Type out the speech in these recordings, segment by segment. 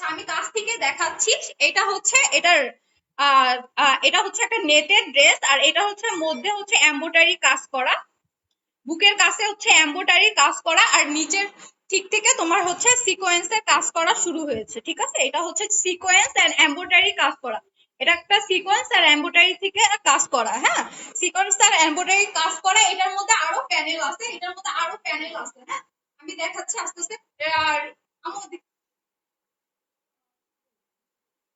আমি কাছ থেকে দেখাচ্ছি। এটা হচ্ছে এটার এটা হচ্ছে একটা নেটের ড্রেস, আর এটা হচ্ছে মধ্যে হচ্ছে এমব্রয়ডারি কাজ করা, বুকের কাছে হচ্ছে এমব্রয়ডারি কাজ করা, আর নিচের ঠিক থেকে তোমার হচ্ছে সিকোয়েন্সের কাজ করা শুরু হয়েছে। ঠিক আছে, এটা হচ্ছে সিকোয়েন্স এন্ড এমব্রয়ডারি কাজ করা। এটা একটা সিকোয়েন্স আর এমব্রয়ডারি থেকে কাজ করা। হ্যাঁ, সিকোয়েন্স আর এমব্রয়ডারি কাজ করা। এটার মধ্যে আরো প্যানেল আছে, এটার মধ্যে আরো প্যানেল আছে। হ্যাঁ, আমি দেখাচ্ছি আস্তে আস্তে। আর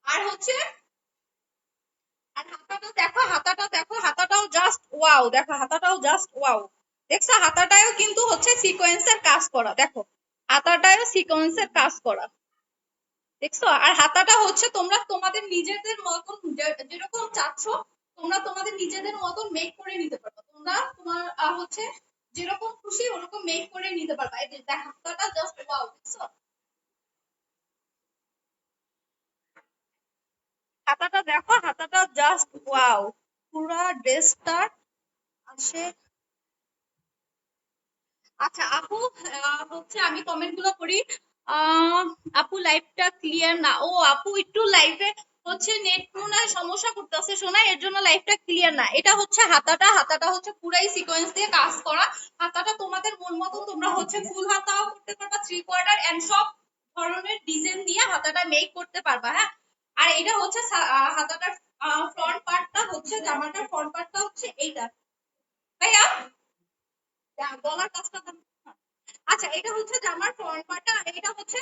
আর হচ্ছে আর হাতাটা দেখো, হাতাটা দেখো, হাতাটাও জাস্ট ওয়াও। দেখো হাতাটাও জাস্ট ওয়াও। দেখছো হাতাটাও কিন্তু হচ্ছে সিকোয়েন্সের কাজ করা। দেখো হাতাটাও সিকোয়েন্সের কাজ করা। দেখছো, আর হাতাটা হচ্ছে তোমরা তোমাদের নিজেদের মতন যেরকম চাচ্ছ তোমরা তোমাদের নিজেদের মতন মেক করে নিতে পারবে। তোমরা তোমার হচ্ছে যেরকম খুশি ওরকম মেক করে নিতে পারবে। এই যে দেখো হাতাটা জাস্ট ওয়াও। দেখছো হাতাটা দেখো, হাতাটা জাস্ট ওয়াও। পুরা ড্রেসটা আসে। আচ্ছা আপু, হচ্ছে আমি কমেন্ট গুলো করি। আহ, আপু লাইভটা ক্লিয়ার না। ও আপু একটু লাইভে হচ্ছে নেট মনে হয় সমস্যা করতেছে শোনা, এর জন্য লাইভটা ক্লিয়ার না। এটা হচ্ছে হাতাটা, হাতাটা হচ্ছে পুরাই সিকোয়েন্স দিয়ে কাজ করা। হাতাটা তোমাদের মন মতো তোমরা হচ্ছে ফুল হাতাও করতে পারবা, থ্রি কোয়ার্টার এন্ড সব ধরনের ডিজাইন দিয়ে হাতাটা মেক করতে পারবা। হ্যাঁ, আর এটা হচ্ছে হাতাটার ফ্রন্ট পার্টটা হচ্ছে, জামাটার ফ্রন্ট পার্টটা হচ্ছে এইটা। ভাইয়া গলার কাজটা আচ্ছা, এটা হচ্ছে জামার ফ্রন্ট পার্টটা, আর এটা হচ্ছে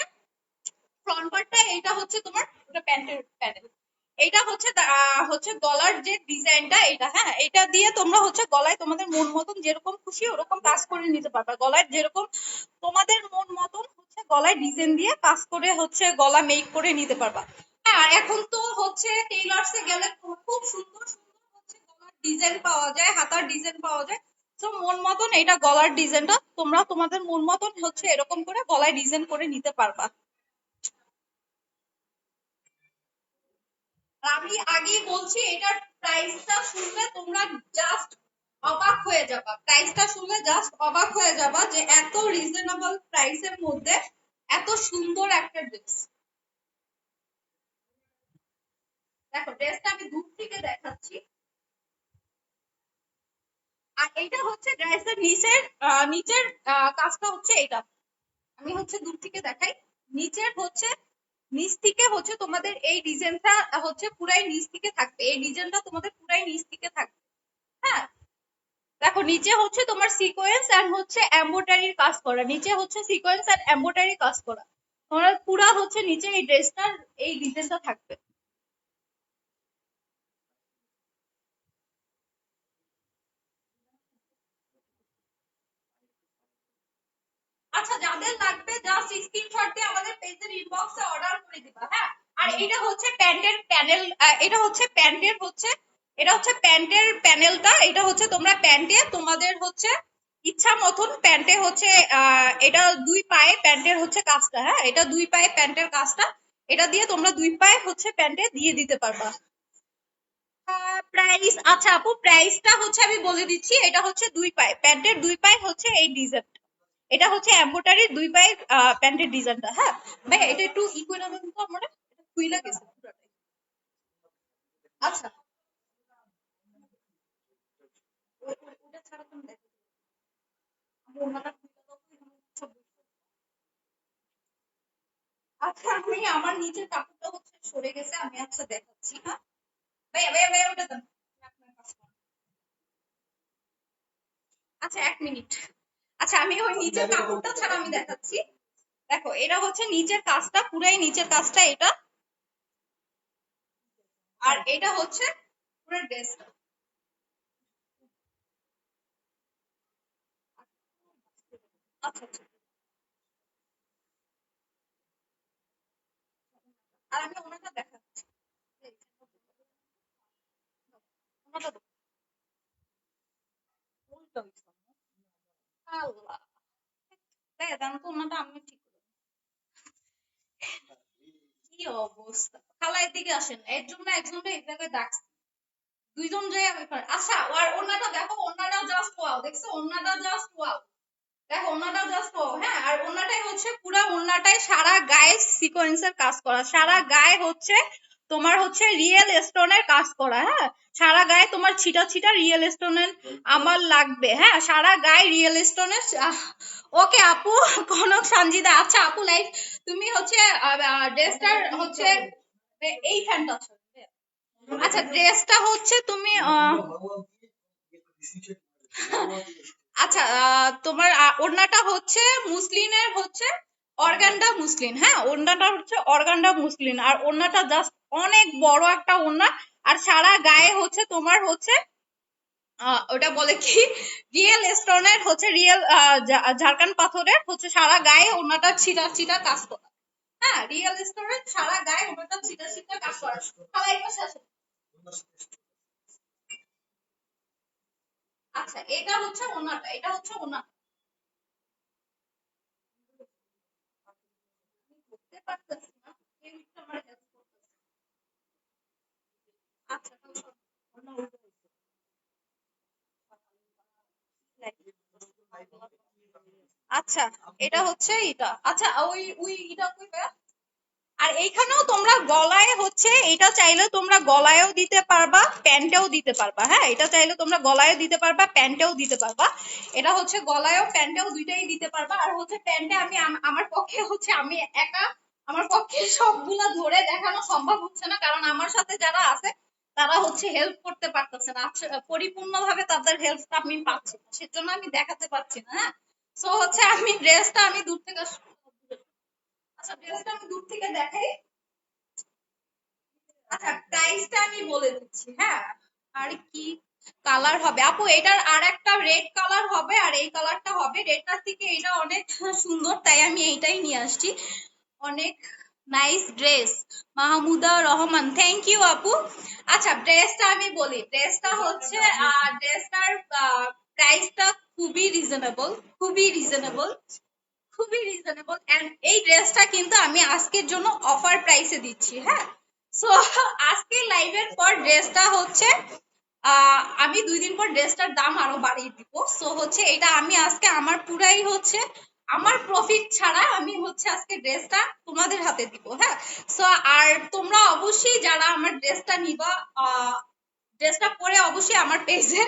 ফ্রন্ট পার্টটা। এটা হচ্ছে তোমার এটা প্যান্টের প্যানেল। এটা হচ্ছে হচ্ছে গলার যে ডিজাইনটা এটা। হ্যাঁ, এটা দিয়ে তোমরা হচ্ছে গলায় তোমাদের মন মতন যেরকম খুশি ওরকম কাজ করে নিতে পারবা। গলায় যেরকম তোমাদের মন মতন হচ্ছে গলায় ডিজাইন দিয়ে কাজ করে হচ্ছে গলা মেক করে নিতে পারবা। হ্যাঁ, এখন তো হচ্ছে টেইলার্সে গেলে খুব সুন্দর সুন্দর হচ্ছে গলার ডিজাইন পাওয়া যায়, হাতার ডিজাইন পাওয়া যায়। তো মন মতন এটা গলার ডিজাইনটা তোমরা তোমাদের মন মতন হচ্ছে এরকম করে গলায় ডিজাইন করে নিতে পারবা। আমি আগেই বলছি এটার প্রাইসটা শুনলে তোমরা জাস্ট অবাক হয়ে যাবা। প্রাইসটা শুনলে জাস্ট অবাক হয়ে যাবা যে এত রিজনেবল প্রাইসের মধ্যে এত সুন্দর একটা ড্রেস। দেখো ড্রেসটা আমি দূর থেকে দেখাচ্ছি। আর এইটা হচ্ছে ড্রেসের নিচের নিচের কাজটা হচ্ছে এটা। আমি হচ্ছে দূর থেকে দেখাই। নিচের হচ্ছে নিচ থেকে হচ্ছে তোমাদের এই ডিজাইনটা হচ্ছে পুরাই নিচ থেকে থাকবে। এই ডিজাইনটা তোমাদের পুরাই নিচ থেকে থাকবে। হ্যাঁ, দেখো নিচে হচ্ছে তোমার সিকোয়েন্স এন্ড হচ্ছে এমব্রয়ডারির কাজ করা। নিচে হচ্ছে সিকোয়েন্স এন্ড এমব্রয়ডারি কাজ করা। তোমার পুরা হচ্ছে নিচে এই ড্রেসটার এই ডিজাইনটা থাকবে। আচ্ছা, যাদের লাগবে জাস্ট স্ক্রিনশট দিয়ে আমাদের পেজের ইনবক্সে অর্ডার করে দিবা। হ্যাঁ, আর এটা হচ্ছে প্যান্টের প্যানেল। এটা হচ্ছে প্যান্টের হচ্ছে এটা হচ্ছে প্যান্টের প্যানেলটা। এটা হচ্ছে তোমরা প্যান্টে তোমাদের হচ্ছে ইচ্ছা মতন প্যান্টে হচ্ছে এটা দুই পায়ে প্যান্টের হচ্ছে কাজটা। হ্যাঁ, এটা দুই পায়ে প্যান্টের কাজটা। এটা দিয়ে তোমরা দুই পায়ে হচ্ছে প্যান্টে দিয়ে দিতে পারবা। প্রাইস আচ্ছা আপু, প্রাইসটা হচ্ছে আমি বলে দিচ্ছি। এটা হচ্ছে দুই পায়ে প্যান্টের দুই পায়ে হচ্ছে এই ডিজাইন। এটা হচ্ছে এমব্রয়ডারির দুই পায়ে প্যান্টের ডিজাইনটা। হ্যাঁ ভাই, এটা একটু ই করে দেবেন তো, আমার খুইলা গেছে পুরাটাই। আচ্ছা, ওটা ছাড়া তুমি দেখো, আমি ওনাটা খুইলা দাও তো, এখানে সব বুঝতে পারবো। আচ্ছা, আমি আমার নিচের কাপড়টা হচ্ছে সরে গেছে, আমি আচ্ছা দেখাচ্ছি। হ্যাঁ ভাইয়া ভাইয়া ভাইয়া, ওটা দেন। আপনার কাছে। আচ্ছা, এক মিনিট। আচ্ছা, আমি ওই নিচের কাপড়টা ছাড়া আমি দেখাচ্ছি। দেখো এটা হচ্ছে নিচের কাজটা, পুরাই নিচের কাজটা এটা। আর এটা হচ্ছে পুরো ড্রেসটা। আচ্ছা আচ্ছা, আর আমি ওনাটা দেখাচ্ছি। ওনাটা দেখো, উল্টো হইছে। আল্লাহ, দেখে দেন তো ওনাটা, আমি ঠিক করে দিই। কি অবস্থা, খালা এদিকে আসেন, এর জন্য একজনটা এই জায়গায় ডাকছি। দুইজন যাই আমি আচ্ছা, আর ওনাটা দেখো, ওনাটা জাস্ট ওয়াও। দেখছো ওনাটা জাস্ট ওয়াও। দেখো ওন্নাটা জাস্ট হ্যাঁ, আর ওন্নাটাই হচ্ছে পুরো ওন্নাটাই সারা গায়ে সিকোয়েন্সের কাজ করা, সারা গায়ে হচ্ছে তোমার হচ্ছে রিয়েল স্টোনের কাজ করা। হ্যাঁ, সারা গায়ে তোমার ছিটা ছিটা রিয়েল স্টোনের আমার লাগবে। হ্যাঁ, সারা গায়ে রিয়েল স্টোনের। ওকে আপু, কনক সঞ্জিদা। আচ্ছা আপু লাইক তুমি হচ্ছে ড্রেসটার হচ্ছে এই ফ্যানটা, আচ্ছা ড্রেসটা হচ্ছে তুমি আচ্ছা তোমার ওড়নাটা হচ্ছে মুসলিনের হচ্ছে অর্গানডা মুসলিন। হ্যাঁ, ওড়নাটা হচ্ছে অর্গানডা মুসলিন, আর ওড়নাটা জাস্ট অনেক বড় একটা ওড়না, আর সারা গায়ে হচ্ছে তোমার হচ্ছে ওটা বলে কি রিয়েল স্টোনের হচ্ছে রিয়েল ঝাড়খান পাথরের হচ্ছে সারা গায়ে ওড়নাটা ছিটা ছিটা কাজ করা। হ্যাঁ, রিয়েল স্টোনের সারা গায়ে ওড়নাটা ছিটা ছিটা কাজ করা। সবাই পাশে আসো। আচ্ছা এটা হচ্ছে ওড়নাটা, এটা হচ্ছে ওড়না। করতে পারতেছি না, কেউ একটু আমার হেল্প করতেছে। আচ্ছা আচ্ছা এটা হচ্ছে এটা। আচ্ছা ওই ওই এটা কইবা। আর এইখানেও তোমরা গলায় হচ্ছে এটা চাইলে তোমরা গলায়ও দিতে পারবা, প্যান্টেও দিতে পারবা। হ্যাঁ, এটা চাইলে তোমরা গলায়ও দিতে পারবা, প্যান্টেও দিতে পারবা। এটা হচ্ছে গলায়ও প্যান্টেও দুইটাই দিতে পারবা। আর হচ্ছে প্যান্টে আমি আমার পক্ষে হচ্ছে আমি একা, আমার পক্ষে সবগুলা ধরে দেখানো সম্ভব হচ্ছে না, কারণ আমার সাথে যারা আছে তারা হচ্ছে হেল্প করতে পারতেছে না। পরিপূর্ণভাবে তাদের হেল্পটা আমি পাচ্ছি না, সেজন্য আমি দেখাতে পারছি না। হ্যাঁ, সো হচ্ছে আমি ড্রেসটা আমি দূর থেকে, আচ্ছা ড্রেসটা আমি দূর থেকে দেখাই। আচ্ছা প্রাইসটা আমি বলে দিচ্ছি। হ্যাঁ, আর কি কালার হবে আপু, এটার আর একটা রেড কালার হবে, আর এই কালারটা হবে। রেডটার থেকে এটা অনেক সুন্দর, তাই আমি এইটাই নিয়ে আসছি। অনেক nice dress. Mahmuda Rahman, thank you আপু। আচ্ছা ড্রেসটা আমি বলি, ড্রেসটা হচ্ছে ড্রেসটার প্রাইসটা খুবই রিজনেবল, খুবই রিজনেবল, খুবই রিজনেবল। এন্ড এই ড্রেসটা কিন্তু আমি আজকের জন্য অফার প্রাইসে দিচ্ছি। হ্যাঁ, সো আজকে লাইভের পর ড্রেসটা হচ্ছে আমি 2 দিন পর ড্রেসটার দাম আরো বাড়িয়ে দিব। সো হচ্ছে এটা আমি আজকে আমার পুরাই হচ্ছে আমার প্রফিট ছাড়া আমি হচ্ছে আজকে ড্রেসটা তোমাদের হাতে দিব। হ্যাঁ, সো আর তোমরা অবশ্যই যারা আমার ড্রেসটা নিবা ড্রেসটা পরে অবশ্যই আমার পেজে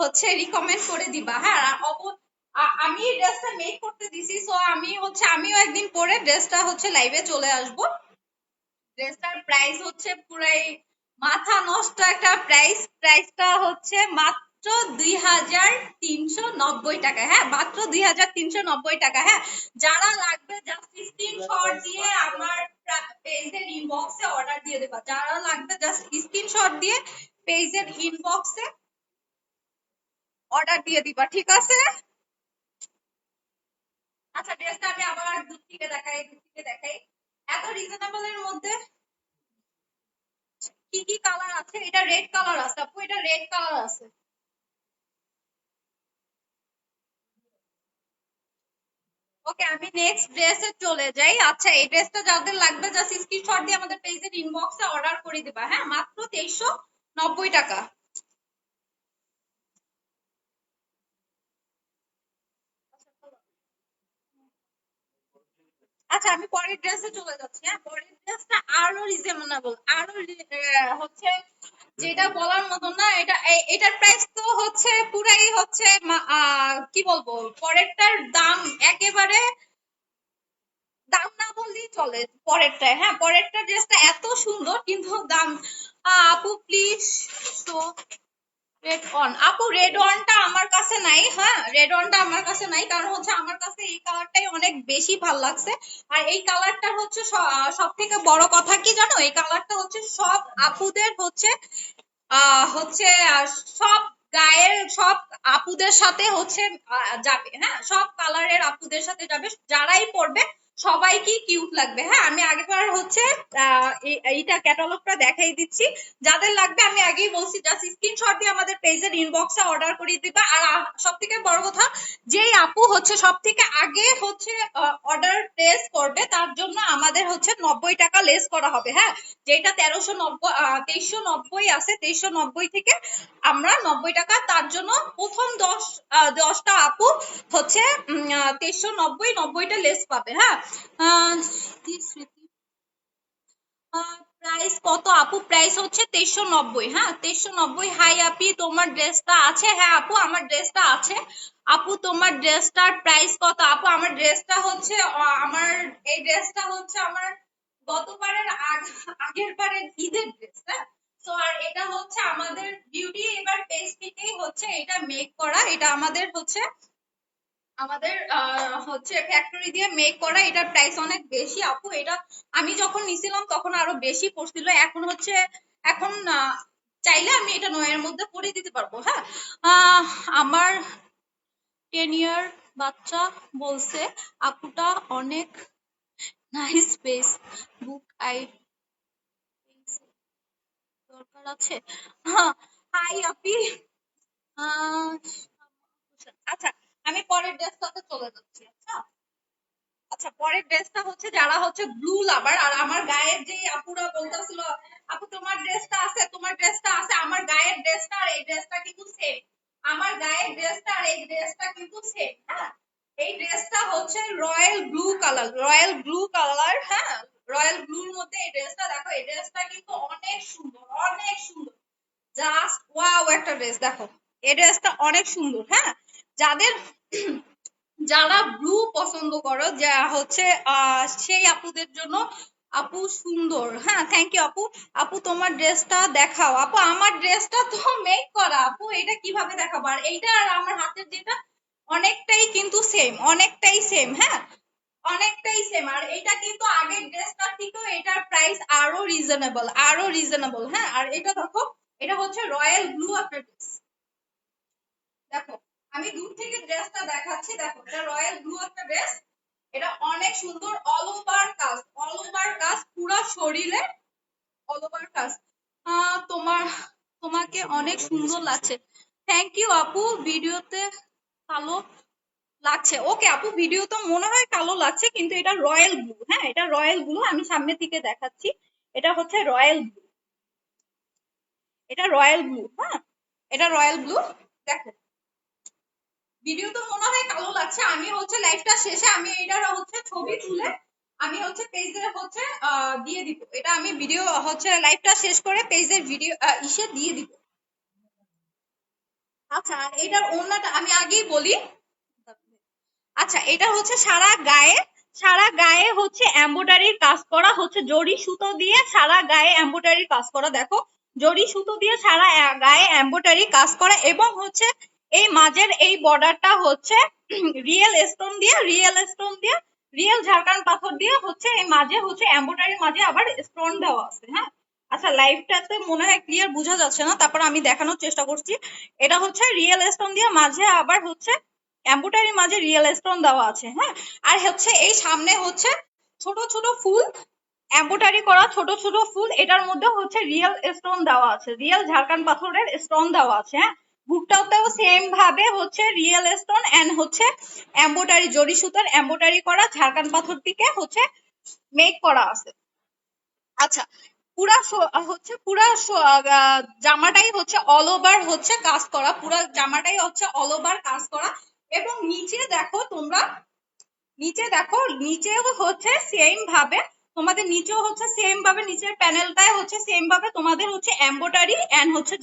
হচ্ছে রিকমেন্ড করে দিবা। হ্যাঁ, আর আমি ড্রেসটা মেক করতে দিছি, সো আমি হচ্ছে আমিও একদিন পরে ড্রেসটা হচ্ছে লাইভে চলে আসব। ড্রেসটার প্রাইস হচ্ছে পুরাই মাথা নষ্ট একটা প্রাইস। প্রাইসটা হচ্ছে মাত্র 2390 টাকা। হ্যাঁ, মাত্র 2390 টাকা। হ্যাঁ, যারা লাগবে জাস্ট স্ক্রিনশট দিয়ে আমার পেজের ইনবক্সে অর্ডার দিয়ে দেবা। যারা লাগবে জাস্ট স্ক্রিনশট দিয়ে পেজের ইনবক্সে অর্ডার দিয়ে দিবা, ঠিক আছে? আচ্ছা ড্রেসটা আমি আবার দূর থেকে দেখাই, দূর থেকে দেখাই। এত রিজনেবল এর মধ্যে কি কি কালার আছে? এটা রেড কালার আছে আপু, এটা রেড কালার আছে। ওকে আমি নেক্সট ড্রেসে চলে যাই। আচ্ছা এই ড্রেসটা যাদের লাগবে জাস্ট স্ক্রিনশট দিয়ে আমাদের পেজের ইনবক্সে অর্ডার করে দিবা। হ্যাঁ, মাত্র 2390 টাকা। আচ্ছা আমি পরের ড্রেসে চলে যাচ্ছি। হ্যাঁ, পরের ড্রেসটা আরো রিজনেবল, আরো হচ্ছে যেটা বলার মতো না। এটা এটার প্রাইস তো হচ্ছে পুরাই হচ্ছে কি বলবো, পরেরটার দাম একেবারে দাম না বললেই চলে পরেরটায়। হ্যাঁ, পরেরটা ড্রেসটা এত সুন্দর কিন্তু দাম। আপু প্লিজ, তো রেড অন আপু, রেড অনটা আমার কাছে নাই। হ্যাঁ, রেড অনটা আমার কাছে নাই, কারণ হচ্ছে আমার কাছে এই কালারটাই অনেক বেশি ভাল লাগছে। আর এই কালারটা হচ্ছে সব থেকে বড় কথা কি জানো, এই কালারটা হচ্ছে সব আপুদের হচ্ছে হচ্ছে সব গায়ের সব আপুদের সাথে হচ্ছে যাবে। হ্যাঁ, সব কালারের আপুদের সাথে যাবে, যারাই পরবে সবাইকে কিউট লাগবে। হ্যাঁ, আমি আগেবার হচ্ছে এইটা ক্যাটালগটা দেখাই দিচ্ছি, যাদের লাগবে আমি আগেই বলছি জাস্ট স্ক্রিনশট দিয়ে আমাদের পেজের ইনবক্সে অর্ডার করে দিবা। আর সব থেকে বড় কথা, যেই আপু হচ্ছে সব থেকে আগে হচ্ছে অর্ডার প্লেস করবে তার জন্য আমাদের হচ্ছে 90 টাকা লেস করা হবে। হ্যাঁ, যেটা 2390 আছে, 2390 থেকে আমরা 90 টাকা তার জন্য প্রথম 10টা আপু হচ্ছে 2390 লেস পাবে। হ্যাঁ, প্রাইস কত আপু? প্রাইস হচ্ছে 2390। হ্যাঁ, 2390। হাই আপি, তোমার ড্রেসটা আছে? হ্যাঁ আপু, আমার ড্রেসটা আছে। আপু তোমার ড্রেসটার প্রাইস কত? আপু আমার ড্রেসটা হচ্ছে আমার এই ড্রেসটা হচ্ছে আমার গতবারের আগের বারের ঈদের ড্রেস। হ্যাঁ, তো আর এটা হচ্ছে আমাদের বিউটি এবার পেজ থেকেই হচ্ছে এটা মেক করা। এটা আমাদের হচ্ছে ফ্যাক্টরি দিয়ে মেক করা। এটার প্রাইস অনেক বেশি আপু। এটা আমি যখন নিছিলাম তখন আরো বেশি পড়ছিল। এখন চাইলে আমি এটা 9 এর মধ্যে পরে দিতে পারবো। হ্যাঁ, আমার 10 ইয়ার বাচ্চা বলছে আপুটা অনেক নাইস পেজ বুক আই দরকার আছে। হাই আপি। আচ্ছা, আমি পরের ড্রেসটাতে চলে যাচ্ছি। আচ্ছা, পরের ড্রেসটা হচ্ছে যারা হচ্ছে ব্লু লাভার, আর আমার গায়ের যে আপুরা বলতেছিল আপু তোমার ড্রেসটা আছে, তোমার ড্রেসটা আছে, আমার গায়ের ড্রেসটা আর এই ড্রেসটা কিন্তু সেম। আমার গায়ের ড্রেসটা আর এই ড্রেসটা কিন্তু সেম। হ্যাঁ, এই ড্রেসটা হচ্ছে royal blue colour, royal blue colour. হ্যাঁ, রয়্যাল ব্লুর মধ্যে এই ড্রেসটা দেখো, এই ড্রেসটা কিন্তু অনেক সুন্দর, অনেক সুন্দর, জাস্ট ওয়াও একটা ড্রেস। দেখো এই ড্রেসটা অনেক সুন্দর। হ্যাঁ, যাদের যারা ব্লু পছন্দ করো যা হচ্ছে সেই আপুদের জন্য আপু সুন্দর। হ্যাঁ, থ্যাংক ইউ আপু। আপু তোমার ড্রেসটা দেখাও। আপু আমার ড্রেসটা তো মেক করা আপু, এটা কিভাবে দেখাবো? আর এইটা আর আমার হাতের যেটা অনেকটাই কিন্তু সেম, অনেকটাই সেম। হ্যাঁ, অনেকটাই সেম। আর এটা কিন্তু আগের ড্রেসটার থেকেও এটার প্রাইস আরো রিজনেবল, আরো রিজনেবল। হ্যাঁ, আর এটা দেখো, এটা হচ্ছে রয়্যাল ব্লু একটা ড্রেস। দেখো আমি দূর থেকে ড্রেসটা দেখাচ্ছি। দেখো এটা রয়্যাল ব্লু একটা ড্রেস, এটা অনেক সুন্দর, অল ওভার কাজ, অল ওভার কাজ পুরো শরীরে, অল ওভার কাজ। তোমাকে অনেক সুন্দর লাগছে। থ্যাংক ইউ আপু। ভিডিওতে কালো লাগছে। ওকে আপু, ভিডিও তো মনে হয় কালো লাগছে কিন্তু এটা রয়্যাল ব্লু। হ্যাঁ, এটা রয়্যাল ব্লু, আমি সামনে থেকে দেখাচ্ছি। এটা হচ্ছে রয়্যাল ব্লু, এটা রয়্যাল ব্লু। হ্যাঁ, এটা রয়্যাল ব্লু। দেখো ভিডিও তো মনে হয় কালো লাগছে, আমি হচ্ছে লাইভটা শেষে আমি এটার হচ্ছে ছবি তুলে আমি হচ্ছে পেজে হচ্ছে দিয়ে দিব। এটা আমি ভিডিও হচ্ছে লাইভটা শেষ করে পেজের ভিডিও ইসে দিয়ে দিব। আচ্ছা, আর এটার ওন্নাটা আমি আগেই বলি। আচ্ছা, এটা হচ্ছে সারা গায়ে হচ্ছে এমব্রয়ডারির কাজ করা, হচ্ছে জরি সুতো দিয়ে সারা গায়ে এমব্রয়ডারির কাজ করা। দেখো জরি সুতো দিয়ে সারা গায়ে এমব্রয়ডারি কাজ করা, এবং হচ্ছে এই মাঝের এই বর্ডারটা হচ্ছে রিয়েল স্টোন দিয়ে, রিয়েল ঝাড়খান্ড পাথর দিয়ে হচ্ছে এই মাঝে হচ্ছে এমব্রয়ডারির মাঝে আবার স্টোন দেওয়া আছে। হ্যাঁ, আচ্ছা লাইভটাতে মনে হয় ক্লিয়ার বোঝা যাচ্ছে না, তারপর আমি দেখানোর চেষ্টা করছি। এটা হচ্ছে রিয়েল স্টোন দিয়ে মাঝে আবার হচ্ছে এমব্রয়ডারির মাঝে রিয়েল স্টোন দেওয়া আছে। হ্যাঁ, আর হচ্ছে এই সামনে হচ্ছে ছোট ছোট ফুল, এমব্রয়ডারি করা ছোট ছোট ফুল, এটার মধ্যে হচ্ছে রিয়েল স্টোন দেওয়া আছে, রিয়েল ঝাড়খান্ড পাথরের স্টোন দেওয়া আছে। হ্যাঁ, বুকটাতেও সেম ভাবে হচ্ছে রিয়েল স্টোন এন্ড হচ্ছে এমব্রয়ডারি, জরি সুতার এমব্রয়ডারি করা ঝাড়খান্ড পাথর থেকে হচ্ছে মেক করা আছে। আচ্ছা, পুরা জামাটাই হচ্ছে অল ওভার হচ্ছে কাজ করা, পুরা জামাটাই হচ্ছে অল ওভার কাজ করা। এবং নিচে দেখো তোমরা, নিচেও হচ্ছে সেম ভাবে তোমাদের, নিচেও হচ্ছে সেম ভাবে, নিচের প্যানেলটায় হচ্ছে সেম ভাবে তোমাদের হচ্ছে এমব্রয়ডারি এন্ড হচ্ছে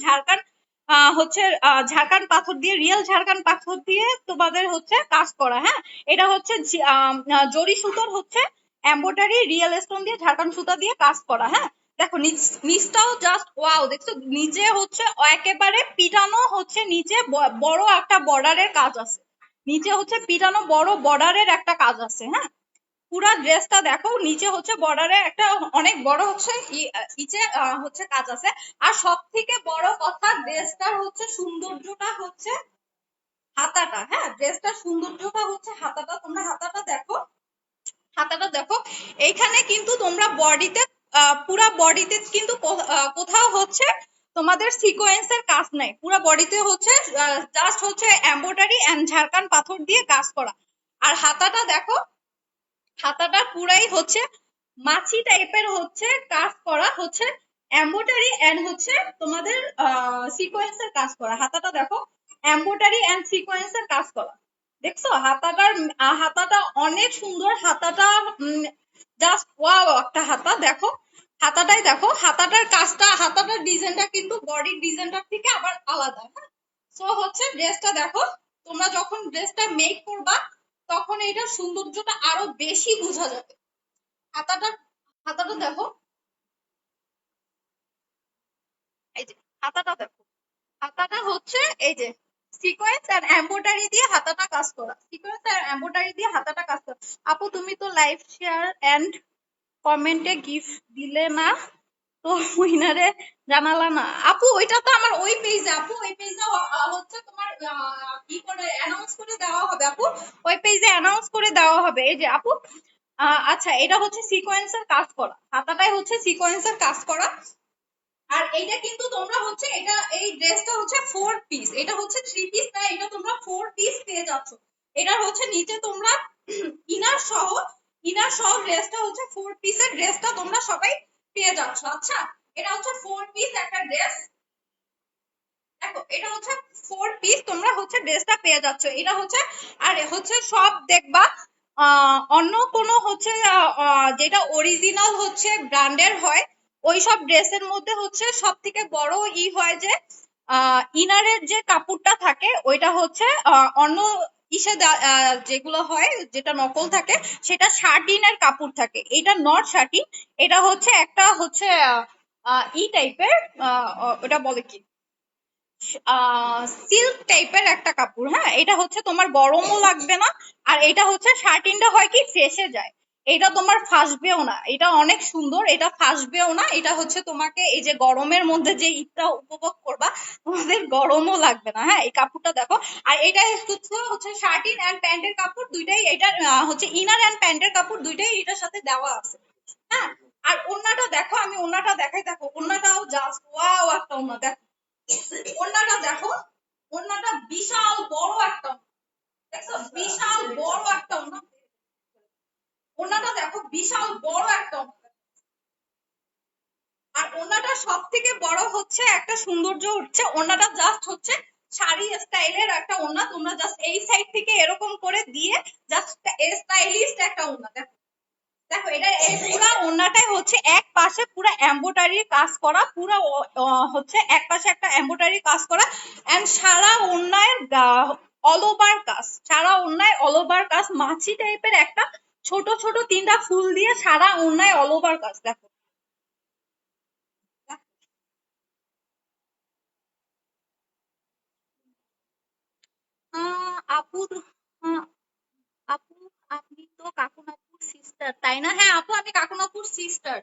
ঝাড়খান্ড পাথর দিয়ে, রিয়েল ঝাড়খান্ড পাথর দিয়ে তোমাদের হচ্ছে কাজ করা। হ্যাঁ, এটা হচ্ছে জরি সুতোর হচ্ছে এমব্রয়ডারি, রিয়েল স্টোন দিয়ে ঝাড়খান্ড সুতা দিয়ে কাজ করা। হ্যাঁ, দেখো নিচটাও জাস্ট ওয়াও, দেখছো নিচে হচ্ছে একেবারে পিটানো হচ্ছে, নিচে বড় একটা বর্ডারের কাজ আছে, নিচে হচ্ছে পিটানো বড় বর্ডারের একটা কাজ আছে। হ্যাঁ, পুরা ড্রেসটা দেখো, নিচে হচ্ছে বর্ডারে একটা অনেক বড় হচ্ছে নিচে হচ্ছে কাজ আছে। আর সব থেকে বড় কথা ড্রেসটার হচ্ছে সৌন্দর্যটা হচ্ছে হাতাটা। হ্যাঁ, ড্রেসটার সৌন্দর্যটা হচ্ছে হাতাটা, তোমরা হাতাটা দেখো, হাতাটা দেখো, এইখানে কিন্তু তোমরা বডিতে পুরা বডিতে কিন্তু কোথাও হচ্ছে তোমাদের সিকোয়েন্সের কাজ নাই, পুরা বডিতে হচ্ছে জাস্ট হচ্ছে এমব্রয়ডারি এন্ড ঝাড়খান পাথর দিয়ে কাজ করা। আর হাতাটা দেখো, হাতাটা পুরাই হচ্ছে মাছি টাইপের হচ্ছে কাজ করা, হচ্ছে এমব্রয়ডারি এন্ড হচ্ছে তোমাদের সিকোয়েন্সের কাজ করা। হাতাটা দেখো এমব্রয়ডারি এন্ড সিকোয়েন্সের কাজ করা, দেখছো হাতাটার হাতাটা অনেক সুন্দর। হাতাটা জাস্ট ওয়াও একটা হাতা। দেখো হাতাটাই দেখো, হাতাটার কাজটা, হাতাটার ডিজাইনটা কিন্তু বডির ডিজাইনটার থেকে আবার আলাদা। হ্যাঁ, সো হচ্ছে ড্রেসটা দেখো, তোমরা যখন ড্রেসটা মেক করবা তখন এটার সৌন্দর্যটা আরো বেশি বোঝা যাবে। হাতাটা, হাতাটা দেখো, এই যে হাতাটা দেখো, হাতাটা হচ্ছে এই যে সিকোয়েন্স আর এমব্রয়ডারি দিয়ে হাতাটা কাজ করা, সিকোয়েন্স আর এমব্রয়ডারি দিয়ে হাতাটা কাজ করা। আপু তুমি তো লাইভ শেয়ার এন্ড কমেন্টে গিফট দিলে না, তো উইনারে জানালা না। আপু ওইটা তো আমার ওই পেজে, আপু ওই পেজে হচ্ছে তোমার কি করে অ্যানাউন্স করে দেওয়া হবে আপু, ওই পেজে অ্যানাউন্স করে দেওয়া হবে। এই যে আপু আচ্ছা, এটা হচ্ছে সিকোয়েন্সের কাজ করা, হাতাটাই হচ্ছে সিকোয়েন্সের কাজ করা। আর এইটা কিন্তু তোমরা হচ্ছে এটা, এই ড্রেসটা হচ্ছে 4 পিস, এটা হচ্ছে 3 পিস না, এটা তোমরা 4 পিস পেয়ে যাচ্ছ। এটা হচ্ছে নিচে তোমরা ইনার সহ, ইনার সহ ড্রেসটা হচ্ছে 4 পিসের ড্রেসটা তোমরা সবাই পেয়ে যাচ্ছ। আচ্ছা, এটা হচ্ছে 4 পিস একটা ড্রেস। দেখো এটা হচ্ছে 4 পিস, তোমরা হচ্ছে ড্রেসটা পেয়ে যাচ্ছ। এটা হচ্ছে, আর হচ্ছে সব দেখবা অন্য কোনো হচ্ছে যেটা অরিজিনাল হচ্ছে ব্র্যান্ডের হয়, ওই সব ড্রেসের মধ্যে হচ্ছে সব থেকে বড় হয় যে ইনারের যে কাপড়টা থাকে ওইটা হচ্ছে অন্য ইসে যেগুলো হয়, যেটা নকল থাকে সেটা শার্টিনের কাপড় থাকে, এটা নট শার্টিন, এটা হচ্ছে একটা হচ্ছে ই টাইপের, ওটা বলে কি সিল্ক টাইপের একটা কাপড়। হ্যাঁ, এটা হচ্ছে তোমার গরমও লাগবে না, আর এটা হচ্ছে শার্টিনটা হয় কি ফেসে যায়, এটা তোমার ফাসবেও না, এটা অনেক সুন্দর, এটা ফাসবেও না, এটা হচ্ছে তোমাকে এই যে গরমের মধ্যে যে ঈদটা উপভোগ করবা তোমাদের গরমও লাগবে না। হ্যাঁ, এই কাপড়টা দেখো, আর এটা হচ্ছে শার্টিন এন্ড প্যান্টের কাপড় দুইটাই, এটা হচ্ছে ইনার এন্ড প্যান্টের কাপড় দুইটাই এটার সাথে দেওয়া আছে। হ্যাঁ, আর ওন্নাটা দেখো, আমি ওন্নাটা দেখাই, দেখো ওন্নাটাও জাস্ট ওয়াও একটা ওন্না। দেখো ওন্নাটা দেখো, ওন্নাটা বিশাল বড় একটা, দেখছো বিশাল বড় একটা ওন্না, ওন্নাটা দেখো বিশাল বড় একটা ওন্না। আর ওন্নাটা সব থেকে বড় হচ্ছে একটা সৌন্দর্য হচ্ছে ওন্নাটা জাস্ট হচ্ছে শাড়ি স্টাইলের একটা ওন্না, তোমরা জাস্ট এই সাইড থেকে এরকম করে দিয়ে জাস্ট স্টাইলিস্ট একটা ওন্না। দেখো, দেখো এটা এই পুরো ওন্নাটাই হচ্ছে এক পাশে পুরো এমব্রয়ডারি কাজ করা, পুরো হচ্ছে এক পাশে একটা এমব্রয়ডারি কাজ করা, এন্ড সারা ওন্নায় অল ওভার কাজ, সারা ওন্নায় অল ওভার কাজ, মাছি টাইপের একটা ছোট ছোট 3টা ফুল দিয়ে সারা ওন্নায় অল ওভার কাজ। দেখো আপু, আহ, আপু আপনি তো কাকুন আপুর সিস্টার তাই না? হ্যাঁ আপু, আমি কাকুন আপুর সিস্টার।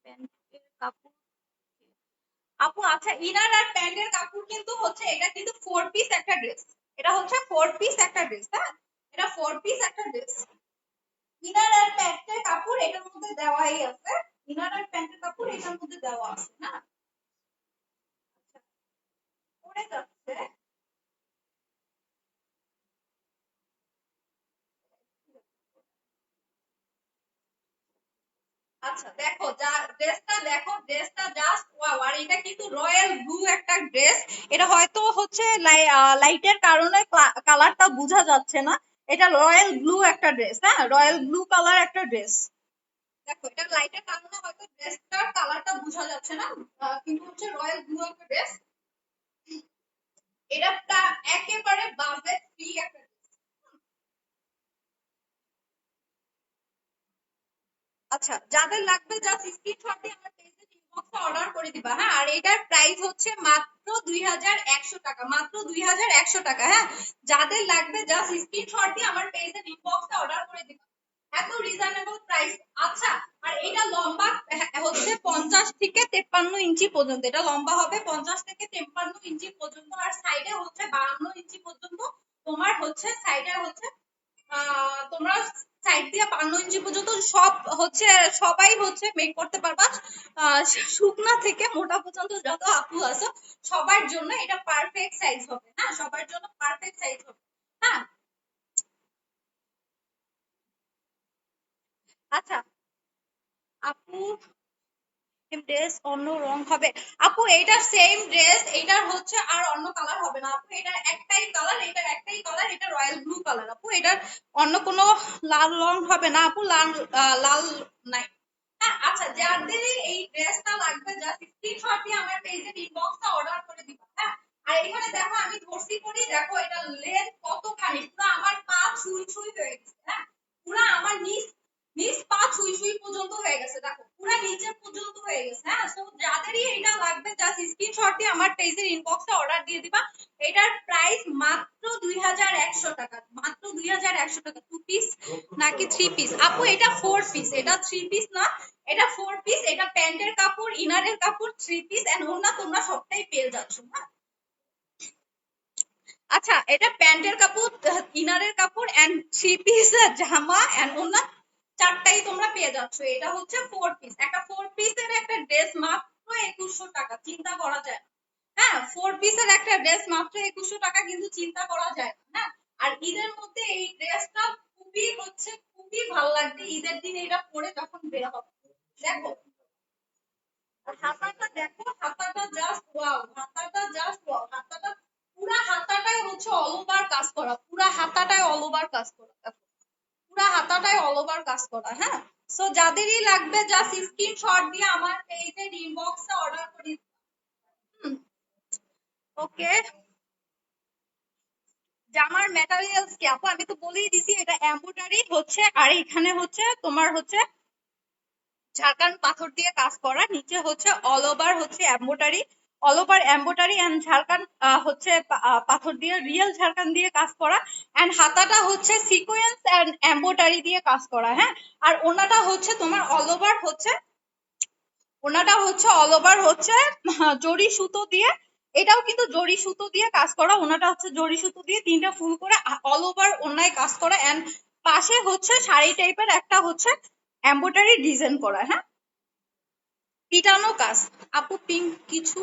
প্যান্টের কাপড় আপু, আচ্ছা ইনার আর প্যান্টের কাপড় কিন্তু হচ্ছে, এটা কিন্তু 4 পিস একটা ড্রেস, এটা হচ্ছে 4 পিস একটা ড্রেস। হ্যাঁ, এটা 4 পিস একটা ড্রেস, ইনার আর প্যান্টের কাপড় এটার মধ্যে দেওয়াই আছে, ইনার আর প্যান্টের কাপড় এটার মধ্যে দেওয়া আছে না। পড়ে যাচ্ছে। আচ্ছা দেখো, যা ড্রেসটা দেখো, ড্রেসটা জাস্ট ওয়াও। আর এটা কিন্তু রয়্যাল ব্লু একটা ড্রেস, এটা হয়তো হচ্ছে লাইটের কারণে কালারটা বোঝা যাচ্ছে না, এটা রয়্যাল ব্লু একটা ড্রেস। হ্যাঁ, রয়্যাল ব্লু কালার একটা ড্রেস। দেখো এটা লাইটের কারণে হয়তো ড্রেসটার কালারটা বোঝা যাচ্ছে না, কিন্তু হচ্ছে রয়্যাল ব্লু একটা ড্রেস। এটা একেবারে বাজেট ফ্রি একটা dress। আচ্ছা, যাদের লাগবে জাস্ট স্ক্রিনশট দিয়ে আমার পেজে ইনবক্সে অর্ডার করে দিবা। হ্যাঁ, আর এটার প্রাইস হচ্ছে মাত্র 2100 টাকা, মাত্র 2100 টাকা। হ্যাঁ, যাদের লাগবে জাস্ট স্ক্রিনশট দিয়ে আমার পেজে ইনবক্সে অর্ডার করে দিবা, এত রিজনেবল প্রাইস। আচ্ছা, আর এটা লম্বা হচ্ছে 50 থেকে 53 ইঞ্চি পর্যন্ত, এটা লম্বা হবে 50 থেকে 53 ইঞ্চি পর্যন্ত, আর সাইডে হচ্ছে 52 ইঞ্চি পর্যন্ত তোমার হচ্ছে সাইডে হচ্ছে তোমরা সাইড দিয়ে 52 ইঞ্চি পর্যন্ত সব হচ্ছে সবাই হচ্ছে মেক করতে পারবা। শুকনা থেকে মোটা পর্যন্ত যত আপু আছে সবার জন্য এটা পারফেক্ট সাইজ হবে। হ্যাঁ, সবার জন্য পারফেক্ট সাইজ হবে। হ্যাঁ, আচ্ছা আপু ড্রেস অন্য রং হবে। আপু এইটার সেম ড্রেস, এইটার হচ্ছে আর অন্য কালার হবে না আপু। এটার একটাই কালার, এটার একটাই কালার, এটা রয়্যাল ব্লু কালার আপু। এটার অন্য কোনো লাল রং হবে না আপু, লাল লাল নাই। হ্যাঁ, আচ্ছা যাদের এই ড্রেসটা লাগবে জাস্ট স্ক্রিনশট দিয়ে আমার পেজের ইনবক্সে অর্ডার করে দিবা। হ্যাঁ, আর এখানে দেখো আমি ধরছি করি, দেখো এটা লেন্থ কতখানি, পুরো আমার পা ছুঁই ছুঁই হয়ে গেছে। হ্যাঁ, পুরো আমার নিচ নিচ পা ছুঁই ছুঁই পর্যন্ত হয়ে গেছে, দেখো পুরো নিচে পর্যন্ত হয়ে গেছে। হ্যাঁ, সো যাদেরই এটা লাগবে জাস্ট স্ক্রিনশট দিয়ে আমার পেজের ইনবক্সে অর্ডার দিয়ে দিবা। এটার প্রাইস মাত্র 2100 টাকা, মাত্র 2100 টাকা। 2 পিস নাকি 3 পিস? আপু এটা 4 পিস, এটা 3 পিস না, এটা 4 পিস। এটা প্যান্টের কাপড়, ইনারের কাপড়, 3 পিস এন্ড ওন্না তোমরা সবটাই পেয়ে যাচ্ছ। হ্যাঁ, আচ্ছা এটা প্যান্টের কাপড়, ইনারের কাপড় এন্ড 3 পিস জামা এন্ড ওন্না চারটাই তোমরা পেয়ে যাচ্ছ। এটা হচ্ছে 4 পিস। একটা 4 পিসের একটা ড্রেস মাত্র 2100 টাকা, চিন্তা করা যায় না। হ্যাঁ, 4 পিসের একটা ড্রেস মাত্র 2100 টাকা, কিন্তু চিন্তা করা যায় না। হ্যাঁ, আর ঈদের মধ্যে এই ড্রেসটা খুবই হচ্ছে খুবই ভালো লাগবে ঈদের দিন এটা পরে যখন বের হবে। দেখো হাতাটা, দেখো হাতাটা জাস্ট ওয়াও, হাতাটা জাস্ট ওয়াও, হাতাটা পুরা হাতাটাই হচ্ছে অল ওভার কাজ করা, পুরা হাতাটাই অল ওভার কাজ করা, দেখো পুরা হাতাটাই অল ওভার কাজ করা। হ্যাঁ, সো যাদেরই লাগবে জাস্ট স্ক্রিনশট দিয়ে আমার পেজের ইনবক্সে অর্ডার করে। ওকে, জামার ম্যাটেরিয়ালস কি আপু? আমি তো বলেই দিছি এটা এমব্রয়ডারি হচ্ছে, আর এখানে হচ্ছে তোমার হচ্ছে ঝাড়খান পাথর দিয়ে কাজ করা, নিচে হচ্ছে অল ওভার হচ্ছে embroidery, all over embroidery and ঝাড়খান হচ্ছে পাথর দিয়ে রিয়েল ঝাড়খান দিয়ে কাজ করা এন্ড হাতাটা হচ্ছে সিকোয়েন্স এন্ড এমব্রয়ডারি দিয়ে কাজ করা। হ্যাঁ, আর ওনাটা হচ্ছে তোমার অল ওভার হচ্ছে, ওনাটা হচ্ছে অল ওভার হচ্ছে জরি সুতো দিয়ে, এটাও কিন্তু জরি সুতো দিয়ে কাজ করা। ওনাটা হচ্ছে জরি সুতো দিয়ে 3টা ফুল করে অল ওভার ওনায় কাজ করা এন্ড পাশে হচ্ছে শাড়ি টাইপের একটা হচ্ছে এমব্রয়ডারি ডিজাইন করা। হ্যাঁ, পিটানো কাজ। আপু পিঙ্ক কিছু,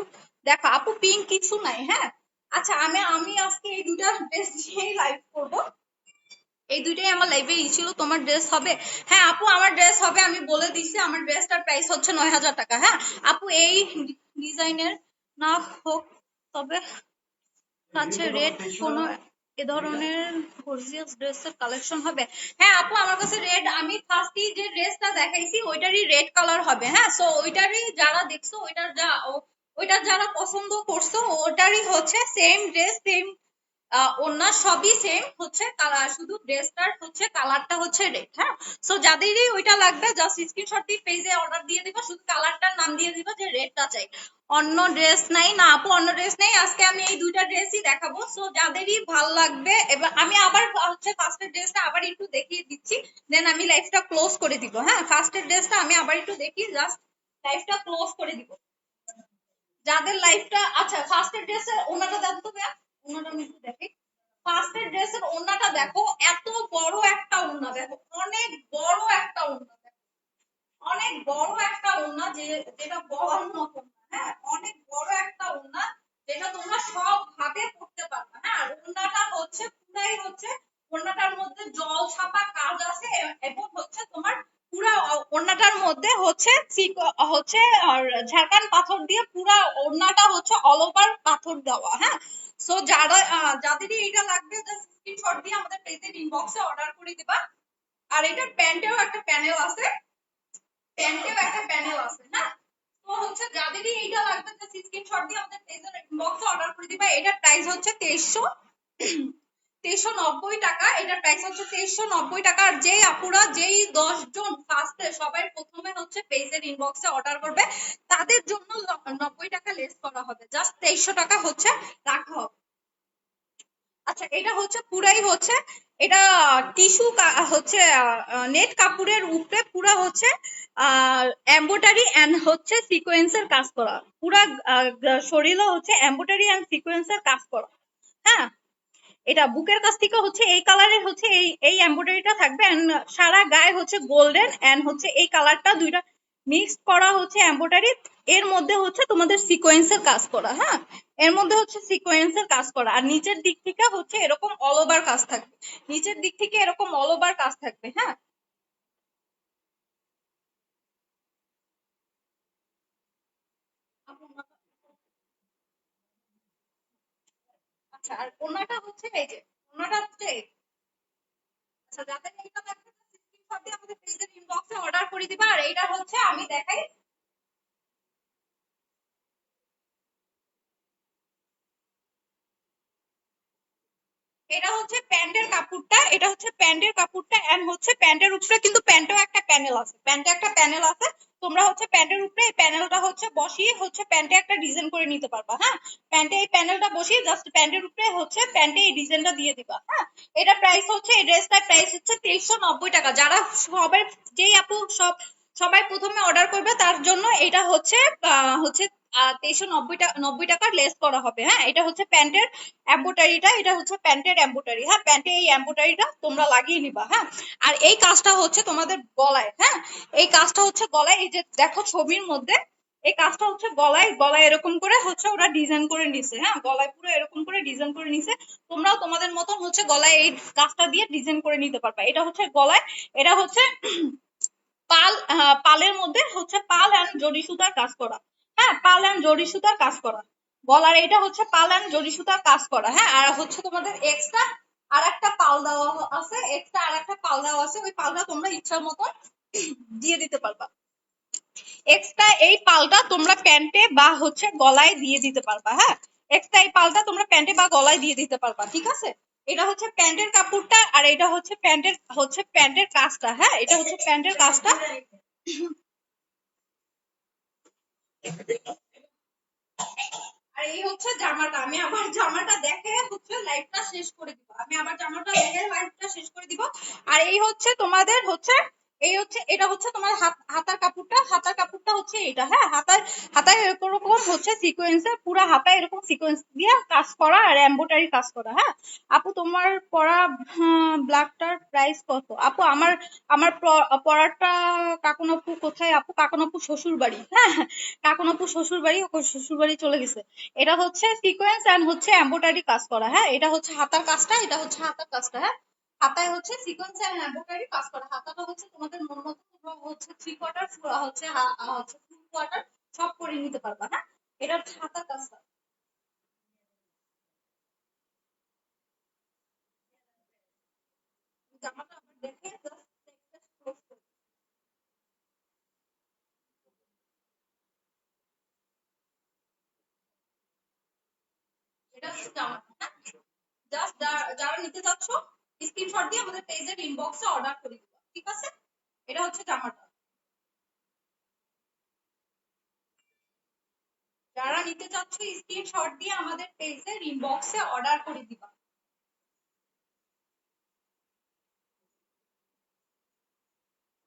দেখো আপু পিঙ্ক কিছু নাই। হ্যাঁ, আচ্ছা আমি আমি আজকে এই দুটা ড্রেস নিয়েই লাইভ করব। এই দুইটাই আমার লাইভে ছিল। তোমার ড্রেস হবে? হ্যাঁ আপু আমার ড্রেস হবে, আমি বলে দিচ্ছি আমার ড্রেসটার প্রাইস হচ্ছে 9000 টাকা। হ্যাঁ আপু এই ডিজাইনের না হোক, তবে কাছে রেড কোন এ ধরনের গর্জিয়াস ড্রেসের কালেকশন হবে? হ্যাঁ আপু আমার কাছে রেড, আমি ফার্স্টই যে ড্রেসটা দেখাইছি ওইটারই রেড কালার হবে। হ্যাঁ, সো ওইটারই যারা দেখছো, ওইটার যারা পছন্দ করছো ওটারই হচ্ছে সেম ড্রেস, সেম ওনা সবই সেম হচ্ছে কালার, শুধু ড্রেসটার হচ্ছে কালারটা হচ্ছে রেড। হ্যাঁ, সো যাদেরই ওইটা লাগবে জাস্ট স্ক্রিনশট দিয়ে পেজে অর্ডার দিয়ে দিবা, শুধু কালারটার নাম দিয়ে দিবা যে রেডটা চাই। অন্য ড্রেস নাই না আপু, অন্য ড্রেস নেই, আজকে আমি এই দুইটা ড্রেসই দেখাবো। সো যাদেরই ভাল লাগবে, এবার আমি আবার হচ্ছে ফার্স্টের ড্রেসটা আবার একটু দেখিয়ে দিচ্ছি, দেন আমি লাইভটা ক্লোজ করে দিব। হ্যাঁ, ফার্স্টের ড্রেসটা আমি আবার একটু দেখিয়ে জাস্ট লাইভটা ক্লোজ করে দিব। যাদের লাইফটা, আচ্ছা ফার্স্টের ড্রেসের ওনাটা দেখো তো ভাইয়া, ওনাটা আমি একটু দেখি। ফার্স্টের ড্রেসের ওনাটা দেখো, এত বড় একটা ওনা, দেখো অনেক বড় একটা ওনা, অনেক বড় একটা ওনা, যেটা বলার মতো না। হ্যাঁ, অনেক বড় একটা ওনা, যেটা তোমরা সব ভাবে পড়তে পারবে। হ্যাঁ, আর ওনাটা হচ্ছে পুরাই হচ্ছে, ওনাটার মধ্যে জল ছাপা কাজ আছে এবং হচ্ছে তোমার পুরা ওড়নাটার মধ্যে হচ্ছে হচ্ছে আর ঝাড়খান পাথর দিয়ে পুরা ওড়নাটা হচ্ছে অল ওভার পাথর দেওয়া। হ্যাঁ, সো যারা যাদেরই এটা লাগবে জাস্ট স্ক্রিনশট দিয়ে আমাদের পেজের ইনবক্সে অর্ডার করে দিবা। আর এটার প্যান্টেও একটা প্যানেল আছে, প্যান্টেও একটা প্যানেল আছে। হ্যাঁ, তো হচ্ছে যাদেরই এইটা লাগবে জাস্ট স্ক্রিনশট দিয়ে আমাদের পেজের ইনবক্সে অর্ডার করে দিবা। এটার প্রাইস হচ্ছে 2390 টাকা, এটার প্রাইস হচ্ছে 2390 টাকা। আর যেই আপুরা যেই 10 জন ফার্স্টে সবাই প্রথমে হচ্ছে পেজের ইনবক্সে অর্ডার করবে তাদের জন্য 90 টাকা লেস করা হবে, জাস্ট 2300 টাকা হচ্ছে রাখা হবে। আচ্ছা এটা হচ্ছে পুরাই হচ্ছে, এটা টিস্যু হচ্ছে নেট কাপড়ের উপরে পুরা হচ্ছে এমব্রয়ডারি এন্ড হচ্ছে সিকোয়েন্সের কাজ করা, পুরা শরীরে হচ্ছে এমব্রয়ডারি এন্ড সিকোয়েন্সের কাজ করা। হ্যাঁ, এটা বুকের কাছ থেকে হচ্ছে এই কালারের হচ্ছে এই এমব্রয়ডারিটা থাকবে, এন্ড সারা গায়ে হচ্ছে গোল্ডেন এন্ড হচ্ছে এই কালারটা দুইটা মিক্সড করা হচ্ছে এমব্রয়ডারি। এর মধ্যে হচ্ছে তোমাদের সিকোয়েন্সের কাজ করা, হ্যাঁ, এর মধ্যে হচ্ছে সিকোয়েন্সের কাজ করা। আর নিচের দিক থেকে হচ্ছে এরকম অল ওভার কাজ থাকবে, নিচের দিক থেকে এরকম অল ওভার কাজ থাকবে, হ্যাঁ। আচ্ছা, আর ওনাটা হচ্ছে এই যে, ওনাটা হচ্ছে আচ্ছা, যাদের এইটা দেখতে স্ক্রিনশট দিয়ে আমাদের পেজের ইনবক্সে অর্ডার করে দিবা। আর এইটা হচ্ছে আমি দেখাই, এটা হচ্ছে প্যান্টের কাপড়টা, এটা হচ্ছে প্যান্টের কাপড়টা এন্ড হচ্ছে প্যান্টের উপরে কিন্তু প্যান্টেও একটা প্যানেল আছে, প্যান্টে একটা প্যানেল আছে। তোমরা হচ্ছে প্যান্টের উপরে এই প্যানেলটা হচ্ছে বসিয়ে হচ্ছে প্যান্টে একটা ডিজাইন করে নিতে পারবা, হ্যাঁ। প্যান্টে এই প্যানেলটা বসিয়ে জাস্ট প্যান্টের উপরে হচ্ছে প্যান্টে এই ডিজাইনটা দিয়ে দিবা, হ্যাঁ। এটা প্রাইস হচ্ছে, এই ড্রেসটার প্রাইস হচ্ছে 2390 টাকা। যারা সবাই, যেই আপু সবাই প্রথমে অর্ডার করবে তার জন্য এটা হচ্ছে হচ্ছে 2390 টাকার লেস করা হবে, হ্যাঁ। এটা হচ্ছে প্যান্টের এমব্রয়ডারিটা, এটা হচ্ছে প্যান্টের এমব্রয়ডারি, হ্যাঁ। প্যান্টে এই এমব্রয়ডারিটা তোমরা লাগিয়ে নিবা, হ্যাঁ। আর এই কাজটা হচ্ছে তোমাদের গলায়, হ্যাঁ। এই কাজটা হচ্ছে গলায়, এই যে দেখো ছবির মধ্যে এই কাজটা হচ্ছে গলায়, গলায় এরকম করে হচ্ছে ওরা ডিজাইন করে নিছে, হ্যাঁ। গলায় পুরো এরকম করে ডিজাইন করে নিছে। তোমরাও তোমাদের মতন হচ্ছে গলায় এই কাজটা দিয়ে ডিজাইন করে নিতে পারবা। এটা হচ্ছে গলায়, এটা হচ্ছে পালের মধ্যে হচ্ছে পাল এন্ড জরি সুতার কাজ করা, হ্যাঁ। পাল এন্ড জরি সুতার কাজ করা গলার, এটা হচ্ছে পাল এন্ড জরি সুতার কাজ করা, হ্যাঁ। আর হচ্ছে তোমাদের এক্সট্রা আর একটা পাল দেওয়া আছে, এক্সট্রা আর একটা পাল দেওয়া আছে, ওই পালটা তোমরা ইচ্ছার মতন দিয়ে দিতে পারবা। এক্সট্রা এই পালটা তোমরা প্যান্টে বা হচ্ছে গলায় দিয়ে দিতে পারবা, হ্যাঁ। এক্সট্রা এই পালটা তোমরা প্যান্টে বা গলায় দিয়ে দিতে পারবা, ঠিক আছে। এটা হচ্ছে প্যান্টের কাপড়টা, আর এটা হচ্ছে প্যান্টের কাজটা, হ্যাঁ। এটা হচ্ছে প্যান্টের কাজটা। আর এই হচ্ছে জামাটা, আমি আমার জামাটা দেখে হচ্ছে লাইভটা শেষ করে দিব, আমি আমার জামাটা দেখে লাইভটা শেষ করে দিব। আর এই হচ্ছে তোমাদের হচ্ছে, এই হচ্ছে, এটা হচ্ছে তোমার হাতার কাপড়টা, হাতার কাপড়টা হচ্ছে এটা, হ্যাঁ। হাতায় এরকম হচ্ছে সিকোয়েন্সের, পুরো হাতায় এরকম সিকোয়েন্স দিয়ে কাজ করা আর এমব্রয়ডারি কাজ করা, হ্যাঁ। আপু তোমার পরা ব্ল্যাকটার প্রাইস কত? আপু আমার আমার পরাটা কাকুন আপু কোথায়? আপু কাকুন আপু শ্বশুর বাড়ি, হ্যাঁ। কাকুন আপু শ্বশুর বাড়ি, ও শ্বশুর বাড়ি চলে গেছে। এটা হচ্ছে সিকোয়েন্স এন্ড হচ্ছে এমব্রয়ডারি কাজ করা, হ্যাঁ। এটা হচ্ছে হাতার কাজটা, এটা হচ্ছে হাতার কাজটা, হ্যাঁ। হাতায় হচ্ছে সিকোয়েন্স এন্ড এমব্রয়ডারি কাজ করা। হাতাটা হচ্ছে তোমাদের মন মতো, তোমরা হচ্ছে 3/4 হচ্ছে হচ্ছে ফুল কোয়ার্টার সব করে নিতে পারবা, হ্যাঁ। এটা হচ্ছে হাতার কাজটা। জামাটা আবার দেখে just close করে দিই। এটা হচ্ছে জামাটা, হ্যাঁ। জাস্ট যারা নিতে চাচ্ছ স্ক্রিনশট দিয়ে আমাদের পেজের ইনবক্সে অর্ডার করে দিবা, ঠিক আছে। এটা হচ্ছে জামাটা, যারা নিতে চাচ্ছ স্ক্রিনশট দিয়ে আমাদের পেজের ইনবক্সে অর্ডার করে দিবা।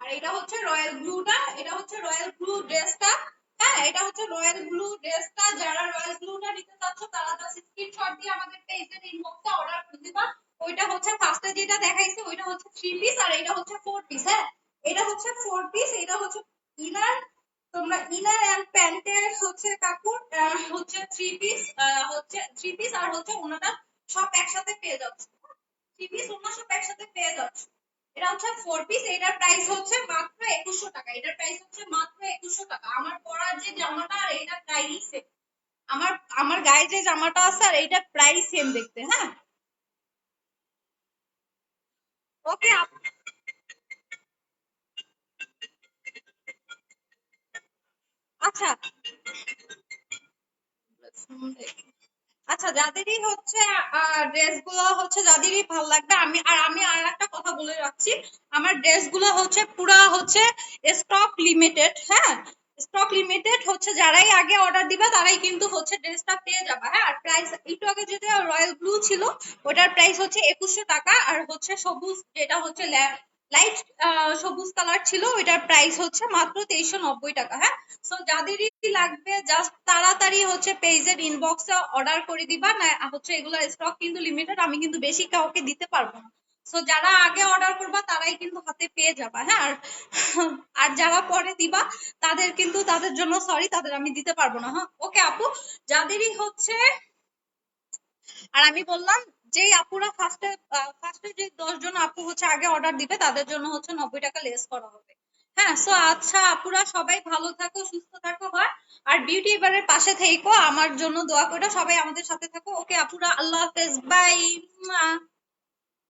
আর এটা হচ্ছে রয়্যাল ব্লুটা, এটা হচ্ছে রয়্যাল ব্লু ড্রেসটা, হ্যাঁ। এটা হচ্ছে রয়্যাল ব্লু ড্রেসটা, যারা রয়্যাল ব্লুটা নিতে চাচ্ছ তারা জাস্ট স্ক্রিনশট দিয়ে আমাদের পেজের ইনবক্সে অর্ডার করে দিবা। ওইটা হচ্ছে ফার্স্টে যেটা দেখাইছে ওইটা হচ্ছে 3 পিস, আর এটা হচ্ছে 4 পিস, হ্যাঁ। এটা হচ্ছে 4 পিস, এটা হচ্ছে ইনার, তোমরা ইনার এন্ড প্যান্টের হচ্ছে কাপড় হচ্ছে 3 পিস, হচ্ছে 3 পিস আর হচ্ছে ওনাটা সব একসাথে পেয়ে যাচ্ছে, 3 পিস ওনা সব একসাথে পেয়ে যাচ্ছে। এটা হচ্ছে 4 পিস, এটার প্রাইস হচ্ছে মাত্র 2100 টাকা, এটার প্রাইস হচ্ছে মাত্র 2100 টাকা। আমার পরার যে জামাটা আর এটার প্রাইস সেম, আমার আমার গায়ে যে জামাটা আছে আর এইটার প্রাইস সেম দেখতে, হ্যাঁ। ওকে। আচ্ছা, আচ্ছা, যাদেরই হচ্ছে ড্রেস গুলো হচ্ছে যাদেরই ভালো লাগবে, আমি আর একটা কথা বলে রাখছি, আমার ড্রেস গুলো হচ্ছে পুরা হচ্ছে স্টক লিমিটেড, হ্যাঁ। স্টক লিমিটেড হচ্ছে, যারাই আগে অর্ডার দিবা তারাই কিন্তু হচ্ছে ড্রেসটা পেয়ে যাবে, হ্যাঁ। আর প্রাইস একটু আগে যেটা রয়্যাল ব্লু ছিল ওটার প্রাইস হচ্ছে 2100 টাকা, আর হচ্ছে সবুজ যেটা হচ্ছে লাইট সবুজ কালার ছিল, ওইটার প্রাইস হচ্ছে মাত্র 2390 টাকা। হ্যাঁ, সো যাদেরই লাগবে জাস্ট তাড়াতাড়ি হচ্ছে পেজের ইনবক্সে অর্ডার করে দিবা, না হচ্ছে এগুলোর স্টক কিন্তু লিমিটেড, আমি কিন্তু বেশি কাউকে দিতে পারবো না। সো যারা আগে অর্ডার করবা তারাই কিন্তু হাতে পেয়ে যাবা। হ্যাঁ, আর আর যারা পরে দিবা তাদের কিন্তু, তাদের জন্য সরি, তাদের আমি দিতে পারবো না। হ্যাঁ, ওকে আপু, যাদেরই হচ্ছে, আর আমি বললাম যেই আপুরা ফার্স্টে যে 10 জন আপু হচ্ছে আগে অর্ডার দিবে তাদের জন্য হচ্ছে 90 টাকা লেস করা হবে। হ্যাঁ, সো আচ্ছা আপুরা সবাই ভালো থাকো, সুস্থ থাকো। হয় আর বিউটি এবারের পাশে থেকো, আমার জন্য দোয়া করো, সবাই আমাদের সাথে থাকো। ওকে আপুরা, আল্লাহ হাফেজ, বাই।